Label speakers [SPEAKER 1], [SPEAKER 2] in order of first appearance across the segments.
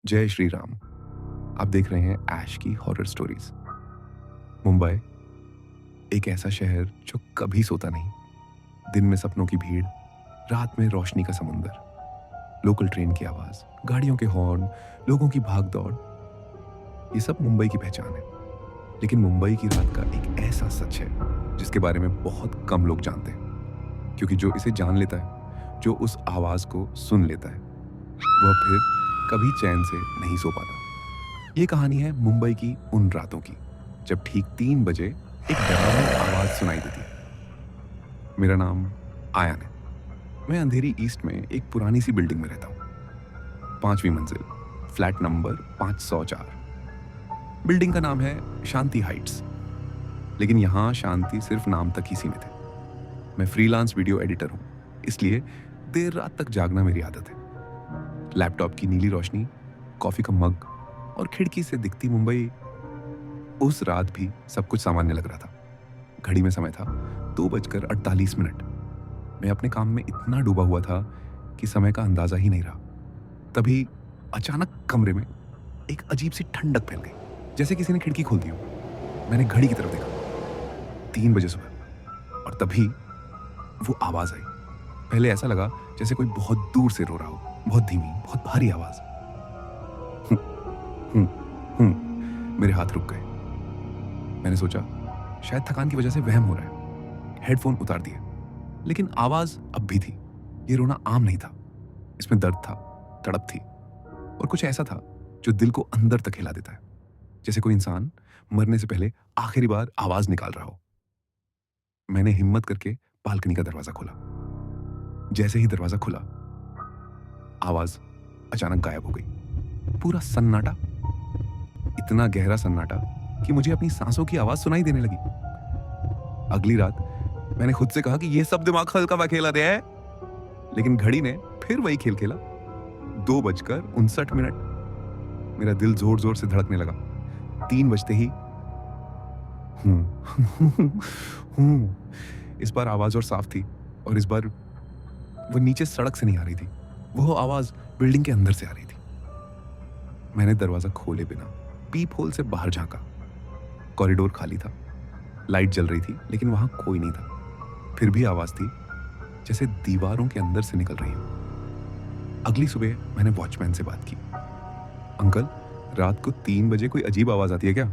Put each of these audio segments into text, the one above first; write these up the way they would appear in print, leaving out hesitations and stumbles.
[SPEAKER 1] जय श्री राम। आप देख रहे हैं ऐश की हॉरर स्टोरीज। मुंबई एक ऐसा शहर जो कभी सोता नहीं। दिन में सपनों की भीड़, रात में रोशनी का समुंदर, लोकल ट्रेन की आवाज, गाड़ियों के हॉर्न, लोगों की भाग दौड़, ये सब मुंबई की पहचान है। लेकिन मुंबई की रात का एक ऐसा सच है जिसके बारे में बहुत कम लोग जानते हैं, क्योंकि जो इसे जान लेता है, जो उस आवाज को सुन लेता है, वह फिर कभी चैन से नहीं सो पाता। ये कहानी है मुंबई की उन रातों की जब ठीक 3 बजे एक डरावनी आवाज सुनाई देती है। मेरा नाम आयन है। मैं अंधेरी ईस्ट में एक पुरानी सी बिल्डिंग में रहता हूँ। 5वीं मंजिल, फ्लैट नंबर 504। बिल्डिंग का नाम है शांति हाइट्स। लेकिन यहाँ शांति सिर्फ नाम तक ही सीमित है। मैं फ्रीलांस वीडियो एडिटर हूँ, इसलिए देर रात तक जागना मेरी आदत है। लैपटॉप की नीली रोशनी, कॉफी का मग और खिड़की से दिखती मुंबई। उस रात भी सब कुछ सामान्य लग रहा था। घड़ी में समय था 2:48। मैं अपने काम में इतना डूबा हुआ था कि समय का अंदाजा ही नहीं रहा। तभी अचानक कमरे में एक अजीब सी ठंडक फैल गई, जैसे किसी ने खिड़की खोल दी हो। मैंने घड़ी की तरफ देखा, 3 बजे सुबह, और तभी वो आवाज आई। पहले ऐसा लगा जैसे कोई बहुत दूर से रो रहा हो, बहुत धीमी, बहुत भारी आवाज। हम्म, मेरे हाथ रुक गए। मैंने सोचा शायद थकान की वजह से वहम हो रहा है। हेडफोन उतार दिए, लेकिन आवाज अब भी थी। ये रोना आम नहीं था, इसमें दर्द था, तड़प थी, और कुछ ऐसा था जो दिल को अंदर तक हिला देता है, जैसे कोई इंसान मरने से पहले आखिरी बार आवाज निकाल रहा हो। मैंने हिम्मत करके बालकनी का दरवाजा खोला। जैसे ही दरवाजा खुला, आवाज अचानक गायब हो गई। पूरा सन्नाटा, इतना गहरा सन्नाटा कि मुझे अपनी सांसों की आवाज सुनाई देने लगी। अगली रात मैंने खुद से कहा कि ये सब दिमाग हल्का वा खेला रहा है, लेकिन घड़ी ने फिर वही खेल खेला। 2:59। मेरा दिल जोर जोर से धड़कने लगा। 3 बजते ही हूँ। इस बार आवाज और साफ थी, और इस बार वो नीचे सड़क से नहीं आ रही थी। वो आवाज बिल्डिंग के अंदर से आ रही थी। मैंने दरवाजा खोले बिना पीप होल से बाहर झांका। कॉरिडोर खाली था, लाइट जल रही थी, लेकिन वहां कोई नहीं था। फिर भी आवाज थी, जैसे दीवारों के अंदर से निकल रही हो। अगली सुबह मैंने वॉचमैन से बात की। अंकल, रात को 3 बजे कोई अजीब आवाज आती है क्या?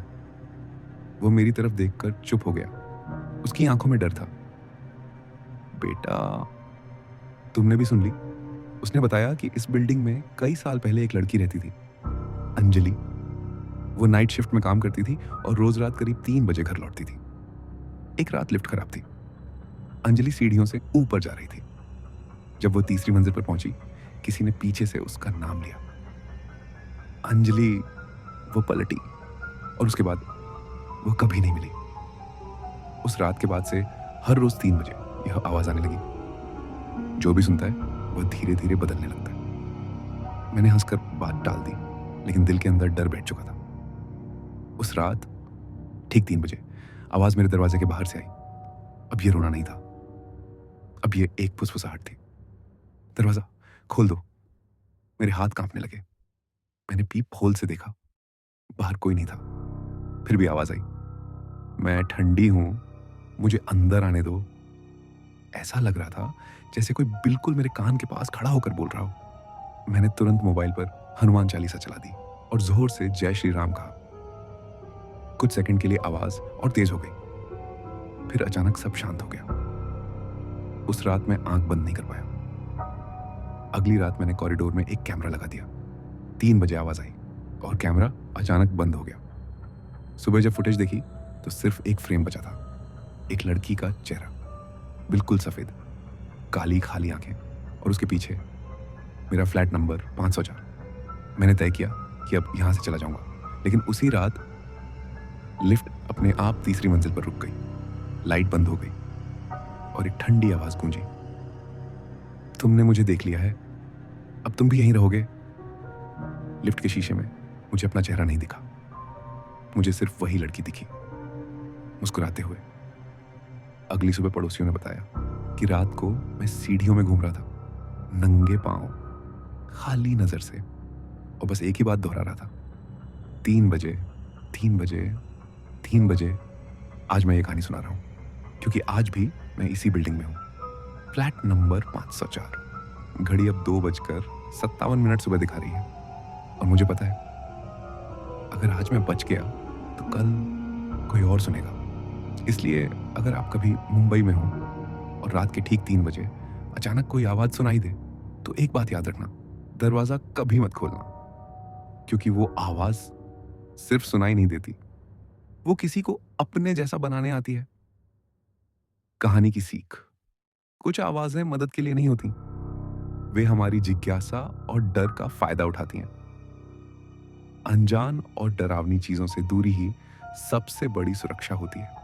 [SPEAKER 1] वो मेरी तरफ देखकर चुप हो गया। उसकी आंखों में डर था। बेटा, तुमने भी सुन ली? उसने बताया कि इस बिल्डिंग में कई साल पहले एक लड़की रहती थी, अंजलि। वो नाइट शिफ्ट में काम करती थी और रोज रात करीब 3 बजे घर लौटती थी। एक रात लिफ्ट खराब थी। अंजलि सीढ़ियों से ऊपर जा रही थी। जब वो तीसरी मंजिल पर पहुंची, किसी ने पीछे से उसका नाम लिया, अंजलि। वो पलटी, और उसके बाद वो कभी नहीं मिली। उस रात के बाद से हर रोज 3 बजे यह आवाज आने लगी। जो भी सुनता है वह धीरे धीरे बदलने लगता है। मैंने हंसकर बात टाल दी, लेकिन दिल के अंदर डर बैठ चुका था। उस रात ठीक 3 बजे आवाज मेरे दरवाजे के बाहर से आई। अब ये रोना नहीं था, अब ये एक फुसफुसाहट थी। दरवाजा खोल दो। मेरे हाथ कांपने लगे। मैंने पीप होल से देखा, बाहर कोई नहीं था। फिर भी आवाज आई, मैं ठंडी हूं, मुझे अंदर आने दो। ऐसा लग रहा था जैसे कोई बिल्कुल मेरे कान के पास खड़ा होकर बोल रहा हो। मैंने तुरंत मोबाइल पर हनुमान चालीसा चला दी और जोर से जय श्री राम कहा। कुछ सेकंड के लिए आवाज और तेज हो गई, फिर अचानक सब शांत हो गया। उस रात मैं आंख बंद नहीं कर पाया। अगली रात मैंने कॉरिडोर में एक कैमरा लगा दिया। 3 बजे आवाज आई और कैमरा अचानक बंद हो गया। सुबह जब फुटेज देखी तो सिर्फ एक फ्रेम बचा था, एक लड़की का चेहरा, बिल्कुल सफेद, काली खाली आंखें, और उसके पीछे मेरा फ्लैट नंबर 504। मैंने तय किया कि अब यहां से चला जाऊंगा, लेकिन उसी रात लिफ्ट अपने आप तीसरी मंजिल पर रुक गई। लाइट बंद हो गई और एक ठंडी आवाज गूंजी, तुमने मुझे देख लिया है, अब तुम भी यहीं रहोगे। लिफ्ट के शीशे में मुझे अपना चेहरा नहीं दिखा। मुझे सिर्फ वही लड़की दिखी, मुस्कुराते हुए। अगली सुबह पड़ोसियों ने बताया कि रात को मैं सीढ़ियों में घूम रहा था, नंगे पांव, खाली नजर से। और बस एक ही बात दोहरा रहा था, 3 बजे, 3 बजे, 3 बजे। आज मैं ये कहानी सुना रहा हूँ क्योंकि आज भी मैं इसी बिल्डिंग में हूँ, फ्लैट नंबर 504। घड़ी अब 2 बजकर 57 मिनट सुबह दिखा रही है और मुझे पता है, अगर आज मैं बच गया तो कल कोई और सुनेगा। इसलिए अगर आप कभी मुंबई में हो और रात के ठीक 3 बजे अचानक कोई आवाज सुनाई दे, तो एक बात याद रखना, दरवाजा कभी मत खोलना, क्योंकि वो आवाज सिर्फ सुनाई नहीं देती, वो किसी को अपने जैसा बनाने आती है। कहानी की सीख, कुछ आवाजें मदद के लिए नहीं होती, वे हमारी जिज्ञासा और डर का फायदा उठाती हैं। अनजान और डरावनी चीजों से दूरी ही सबसे बड़ी सुरक्षा होती है।